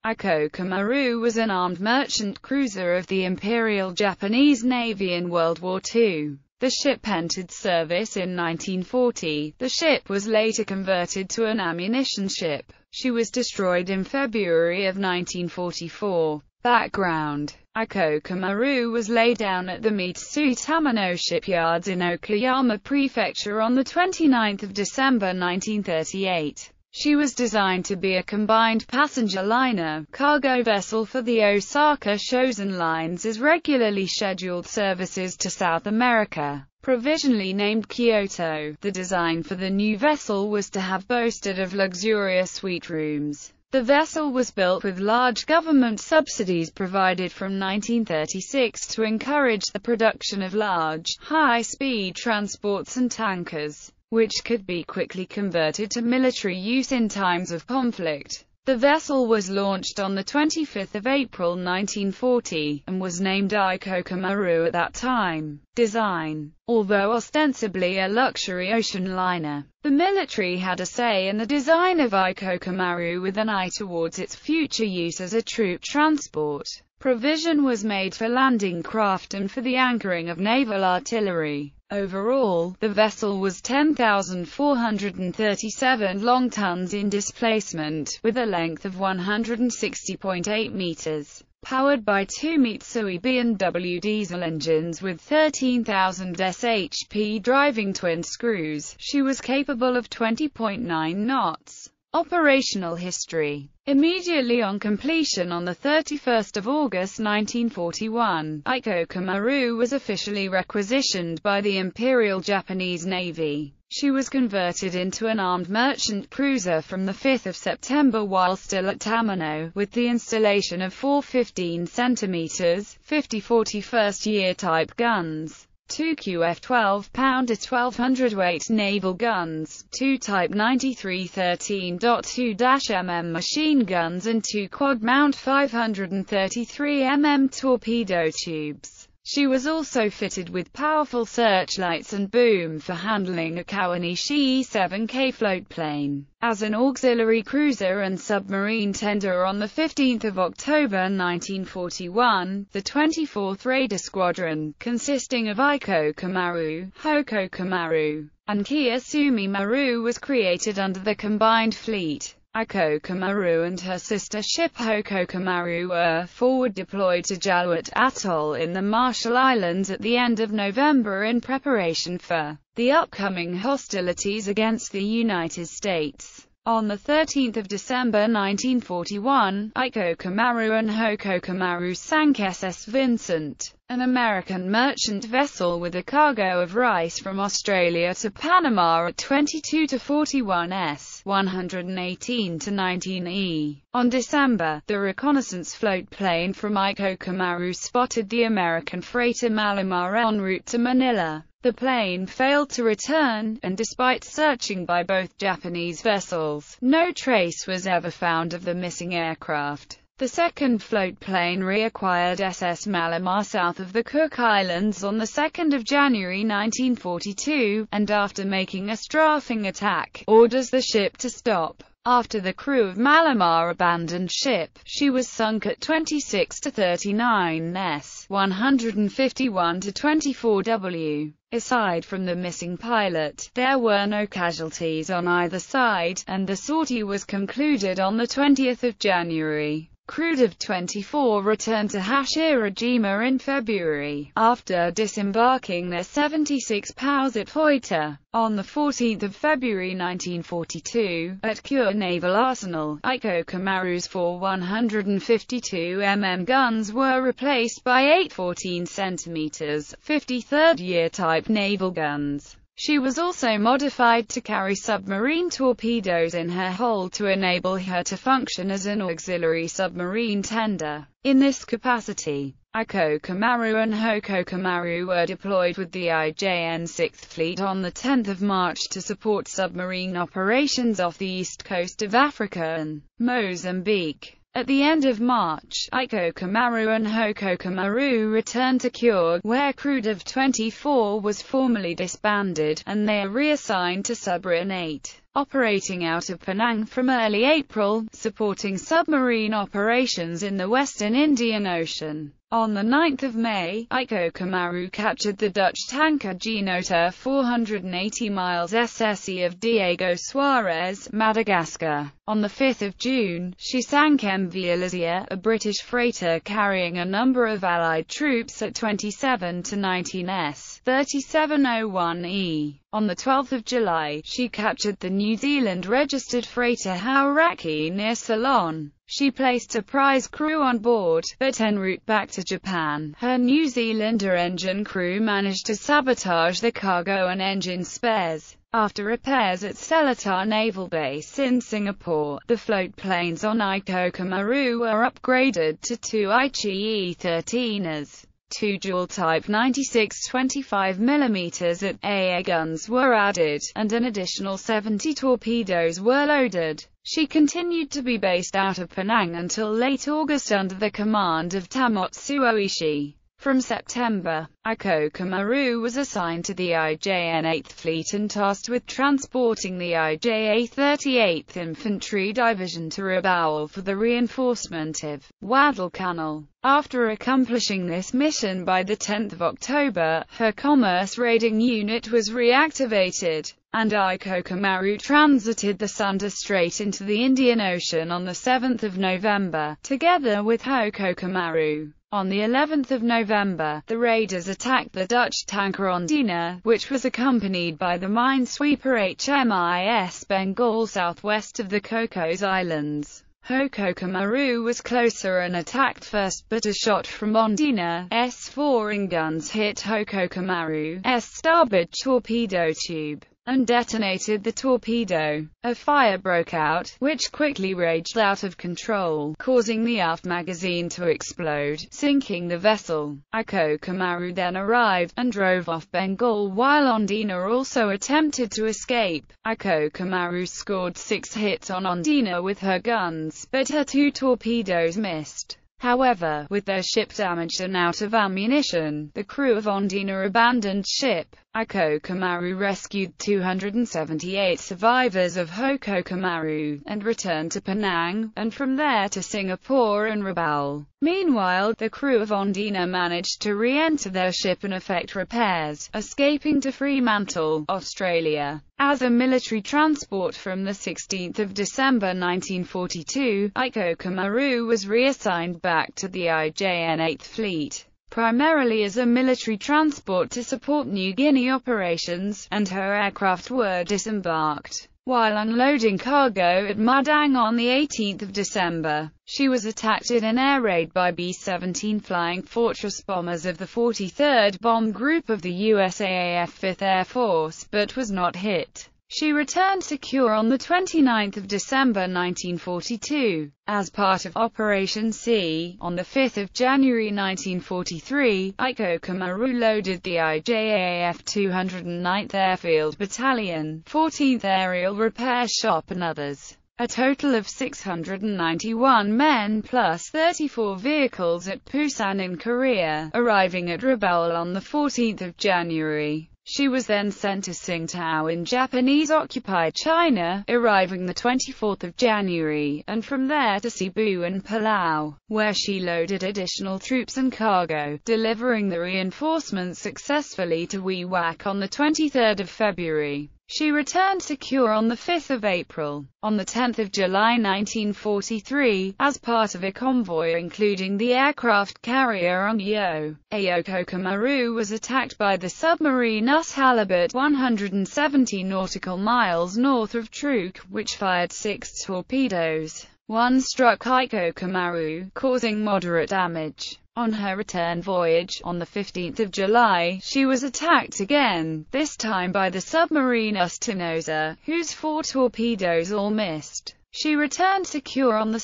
Aikoku Maru was an armed merchant cruiser of the Imperial Japanese Navy in World War II. The ship entered service in 1940. The ship was later converted to an ammunition ship. She was destroyed in February of 1944. Background: Aikoku Maru was laid down at the Mitsui Tamano shipyards in Okayama Prefecture on 29 December 1938. She was designed to be a combined passenger liner cargo vessel for the Osaka Shosen Lines as regularly scheduled services to South America. Provisionally named Kyoto, the design for the new vessel was to have boasted of luxurious suite rooms. The vessel was built with large government subsidies provided from 1936 to encourage the production of large, high-speed transports and tankers, which could be quickly converted to military use in times of conflict. The vessel was launched on 25 April 1940, and was named Aikoku Maru at that time. Design: although ostensibly a luxury ocean liner, the military had a say in the design of Aikoku Maru with an eye towards its future use as a troop transport. Provision was made for landing craft and for the anchoring of naval artillery. Overall, the vessel was 10,437 long tons in displacement, with a length of 160.8 meters. Powered by two Mitsui B&W diesel engines with 13,000 shp driving twin screws, she was capable of 20.9 knots. Operational history: immediately on completion on 31 August 1941, Aikoku Maru was officially requisitioned by the Imperial Japanese Navy. She was converted into an armed merchant cruiser from 5 September while still at Tamano, with the installation of 4 15 cm, 50-40 first-year type guns, 2 QF 12-pounder 1200 weight naval guns, 2 Type 93 13.2-mm machine guns and 2 quad-mount 533 mm torpedo tubes. She was also fitted with powerful searchlights and boom for handling a Kawanishi E-7K floatplane. As an auxiliary cruiser and submarine tender on 15 October 1941, the 24th Raider Squadron, consisting of Aikoku Maru, Hokoku Maru, and Kiyasumi Maru, was created under the combined fleet. Aikoku Maru and her sister ship Hokoku Maru were forward deployed to Jalwat Atoll in the Marshall Islands at the end of November in preparation for the upcoming hostilities against the United States. On 13 December 1941, Aikoku Maru and Hokoku Maru sank SS Vincent, an American merchant vessel with a cargo of rice from Australia to Panama at 22-41 S. 118-19E. On December, the reconnaissance floatplane from Aikoku Maru spotted the American freighter Malamar en route to Manila. The plane failed to return, and despite searching by both Japanese vessels, no trace was ever found of the missing aircraft. The second floatplane reacquired SS Malamar south of the Cook Islands on 2 January 1942, and after making a strafing attack, orders the ship to stop. After the crew of Malamar abandoned ship, she was sunk at 26-39 S. 151-24 W. Aside from the missing pilot, there were no casualties on either side, and the sortie was concluded on 20 January. Crew of 24 returned to Hashirajima in February, after disembarking their 76 POWs at Hoita. On 14 February 1942, at Kure Naval Arsenal, Aikoku Maru's 4 152 mm guns were replaced by 8 14 cm, 53rd-year type naval guns. She was also modified to carry submarine torpedoes in her hold to enable her to function as an auxiliary submarine tender. In this capacity, Aikoku Maru and Hokoku Maru were deployed with the IJN 6th Fleet on 10 March to support submarine operations off the east coast of Africa and Mozambique. At the end of March, Aikoku Maru and Hokoku Maru returned to Kure, where crew of 24 was formally disbanded, and they are reassigned to Submarine 8, operating out of Penang from early April, supporting submarine operations in the Western Indian Ocean. On 9 May, Aikoku Maru captured the Dutch tanker Genota 480 miles SSE of Diego Suarez, Madagascar. On 5 June, she sank MV Elysia, a British freighter carrying a number of Allied troops at 27 to 19 S. 3701E. On 12 July, she captured the New Zealand-registered freighter Hauraki near Ceylon. She placed a prize crew on board, but en route back to Japan, her New Zealander engine crew managed to sabotage the cargo and engine spares. After repairs at Seletar Naval Base in Singapore, the float planes on Aikoku Maru were upgraded to two Aichi E-13s. Two dual-type 96 25mm at AA guns were added, and an additional 70 torpedoes were loaded. She continued to be based out of Penang until late August under the command of Tamotsu Oishi. From September, Aikoku Maru was assigned to the IJN 8th Fleet and tasked with transporting the IJA 38th Infantry Division to Rabaul for the reinforcement of Guadalcanal. After accomplishing this mission by 10 October, her commerce raiding unit was reactivated, and Aikoku Maru transited the Sunda Strait into the Indian Ocean on 7 November, together with Hokoku Maru. On the 11th of November, the raiders attacked the Dutch tanker Ondina, which was accompanied by the minesweeper HMIS Bengal southwest of the Cocos Islands. Hokoku Maru was closer and attacked first, but a shot from Ondina's foreign guns hit Hokoku Maru's starboard torpedo tube and detonated the torpedo. A fire broke out, which quickly raged out of control, causing the aft magazine to explode, sinking the vessel. Aikoku Maru then arrived, and drove off Bengal while Ondina also attempted to escape. Aikoku Maru scored 6 hits on Ondina with her guns, but her 2 torpedoes missed. However, with their ship damaged and out of ammunition, the crew of Ondina abandoned ship. Aikoku Maru rescued 278 survivors of Hokoku Maru, and returned to Penang, and from there to Singapore and Rabaul. Meanwhile, the crew of Ondina managed to re-enter their ship and effect repairs, escaping to Fremantle, Australia. As a military transport from 16 December 1942, Aikoku Maru was reassigned back to the IJN 8th Fleet, primarily as a military transport to support New Guinea operations, and her aircraft were disembarked. While unloading cargo at Madang on 18 December, she was attacked in an air raid by B-17 Flying Fortress bombers of the 43rd Bomb Group of the USAAF 5th Air Force, but was not hit. She returned to Kure on 29 December 1942. As part of Operation C, on 5 January 1943, Aikoku Maru loaded the IJAF 209th Airfield Battalion, 14th Aerial Repair Shop and others. A total of 691 men plus 34 vehicles at Busan in Korea, arriving at Rabaul on 14 January. She was then sent to Tsingtao in Japanese-occupied China, arriving 24 January, and from there to Cebu and Palau, where she loaded additional troops and cargo, delivering the reinforcements successfully to Wewak on 23 February. She returned to Kure on 5 April. On 10 July 1943, as part of a convoy including the aircraft carrier Ongyo, Aikoku Maru was attacked by the submarine US Halibut 170 nautical miles north of Truk, which fired 6 torpedoes. One struck Aikoku Maru, causing moderate damage. On her return voyage, on 15 July, she was attacked again, this time by the submarine US Tinosa, whose 4 torpedoes all missed. She returned to Kure on 2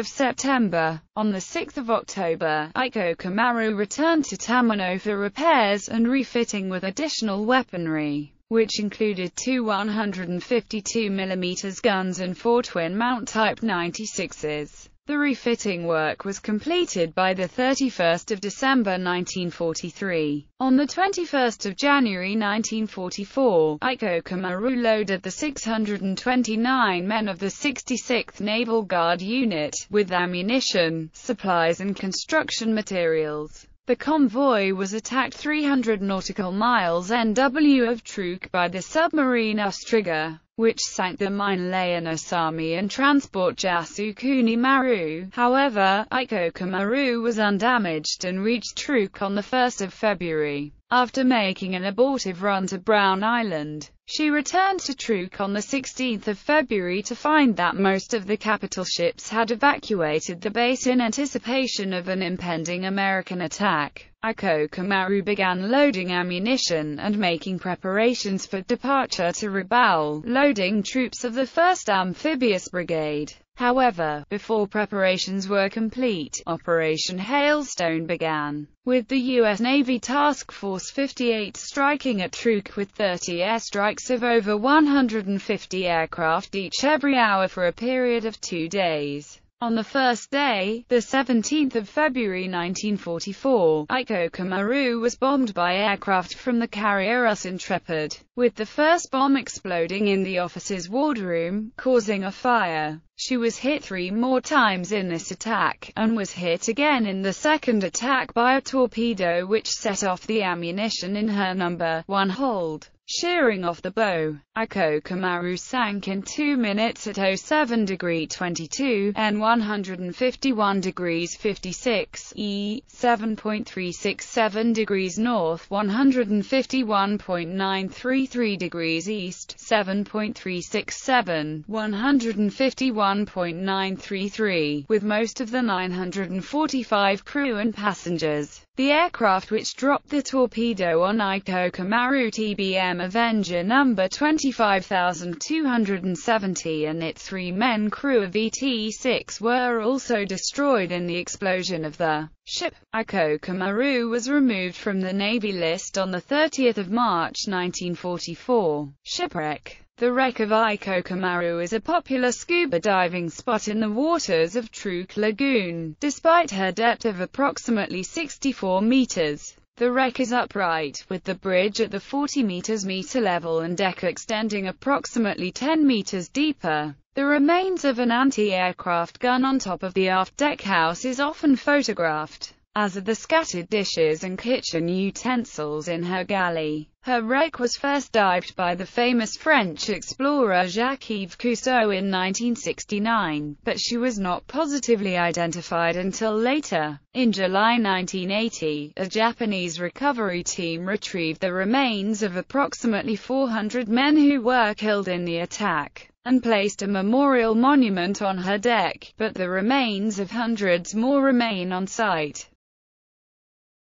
September. On 6 October, Aikoku Maru returned to Tamano for repairs and refitting with additional weaponry, which included 2 152mm guns and 4 twin-mount Type 96s. The refitting work was completed by the 31st of December 1943. On the 21st of January 1944, Aikoku Maru loaded the 629 men of the 66th Naval Guard Unit with ammunition, supplies and construction materials. The convoy was attacked 300 nautical miles NW of Truk by the submarine Ostriga, which sank the mine Leonosami and transport Aikoku Maru. However, Aikoku Maru was undamaged and reached Truk on the 1st of February. After making an abortive run to Brown Island, she returned to Truk on the 16th of February to find that most of the capital ships had evacuated the base in anticipation of an impending American attack. Aikoku Maru began loading ammunition and making preparations for departure to Rabaul, loading troops of the 1st Amphibious Brigade. However, before preparations were complete, Operation Hailstone began, with the U.S. Navy Task Force 58 striking at Truk with 30 airstrikes of over 150 aircraft each every hour for a period of 2 days. On the first day, the 17th of February 1944, Aikoku Maru was bombed by aircraft from the carrier US Intrepid, with the first bomb exploding in the officer's wardroom, causing a fire. She was hit 3 more times in this attack, and was hit again in the second attack by a torpedo which set off the ammunition in her No. 1 hold, shearing off the bow. Aikoku Maru sank in 2 minutes at 07°22 N 151°56 E, 7.367 degrees north, 151.933 degrees east, 7.367, 151.933, with most of the 945 crew and passengers. The aircraft which dropped the torpedo on Aikoku Maru TBM Avenger No. 25270 and its 3-men crew of ET-6 were also destroyed in the explosion of the ship. Aikoku Maru was removed from the Navy list on the 30th of March 1944. Shipwreck. The wreck of Aikoku Maru is a popular scuba diving spot in the waters of Truk Lagoon. Despite her depth of approximately 64 meters, the wreck is upright, with the bridge at the 40 meters meter level and deck extending approximately 10 meters deeper. The remains of an anti-aircraft gun on top of the aft deckhouse is often photographed, as are the scattered dishes and kitchen utensils in her galley. Her wreck was first dived by the famous French explorer Jacques-Yves Cousteau in 1969, but she was not positively identified until later. In July 1980, a Japanese recovery team retrieved the remains of approximately 400 men who were killed in the attack, and placed a memorial monument on her deck, but the remains of hundreds more remain on site.